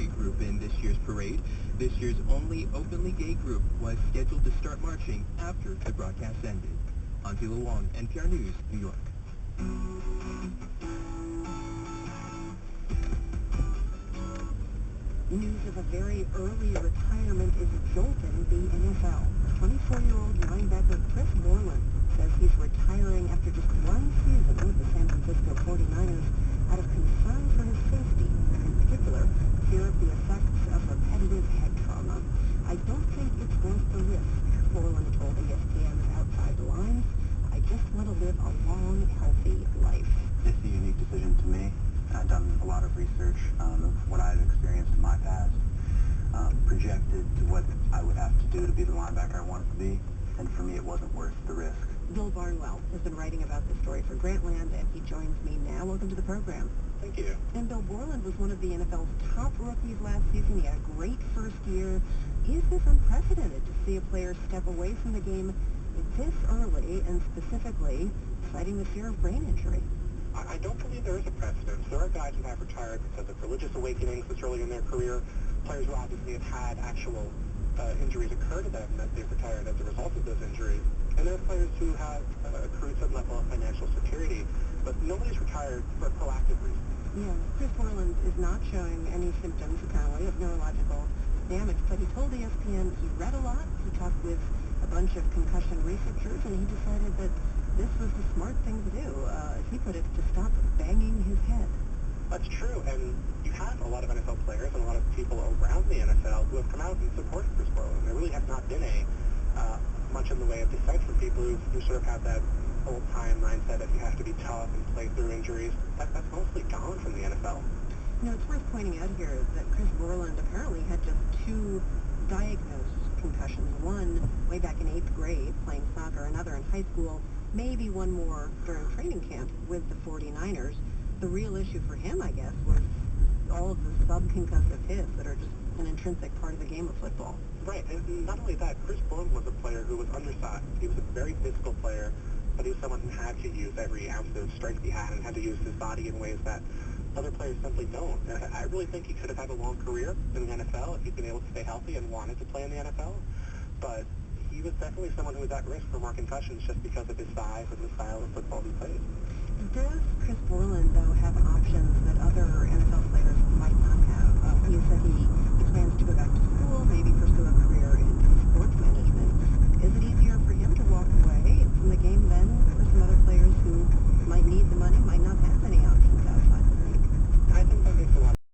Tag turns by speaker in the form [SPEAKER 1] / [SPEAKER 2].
[SPEAKER 1] gay group in this year's parade. This year's only openly gay group was scheduled to start marching after the broadcast ended. Angela Wong, NPR News, New York.
[SPEAKER 2] News of a very early retirement is jolting the NFL. 24-year-old linebacker Chris Borland says he's retiring after just one season with the San Francisco 49ers out of concern for his safety, and in particular, fear of the effects of repetitive head trauma. I don't think it's worth the risk, Borland told ESPN's Outside the Lines. I just want to live a long, healthy life.
[SPEAKER 3] It's a unique decision to me. I've done a lot of research of what I've experienced in my past, projected to what I would have to do to be the linebacker I wanted to be, and for me it wasn't worth the risk.
[SPEAKER 2] Bill Barnwell has been writing about this story for Grantland, and he joins me now. Welcome to the program.
[SPEAKER 4] Thank you.
[SPEAKER 2] And Bill Borland was one of the NFL's top rookies last season. He had a great first year. Is this unprecedented to see a player step away from the game this early, and specifically citing the fear of brain injury?
[SPEAKER 4] I don't believe there is a precedent. There are guys who have retired because of religious awakenings this early in their career, players who obviously have had actual injuries occur to them that they've retired as a result of those injuries. And there are players who have accrued some level of financial security, but nobody's retired for a proactive reason.
[SPEAKER 2] Yeah, Chris Borland is not showing any symptoms, apparently, of neurological damage, but he told ESPN he read a lot, he talked with a bunch of concussion researchers, and he decided that this was the smart thing to do, as he put it, to stop banging his head.
[SPEAKER 4] That's true, and you have a lot of NFL players and a lot of people around the NFL who have come out and supported Chris Borland. There really has not been much in the way of dissent from people who sort of have that old-time mindset that you have to be tough and play through injuries. That's mostly gone from the NFL.
[SPEAKER 2] You know, it's worth pointing out here that Chris Borland apparently had just 2 diagnosed concussions. One way back in 8th grade playing soccer, another in high school, maybe one more during training camp with the 49ers. The real issue for him, I guess, was all of the subconcussive hits that are just an intrinsic part of the game of football.
[SPEAKER 4] Right, and not only that, Chris Borland was a player who was undersized. He was a very physical player, but he was someone who had to use every ounce of strength he had and had to use his body in ways that other players simply don't. I really think he could have had a long career in the NFL if he'd been able to stay healthy and wanted to play in the NFL, but he was definitely someone who was at risk for more concussions just because of his size and the style of football he played.
[SPEAKER 2] Does Chris Borland, though, have options that other NFL players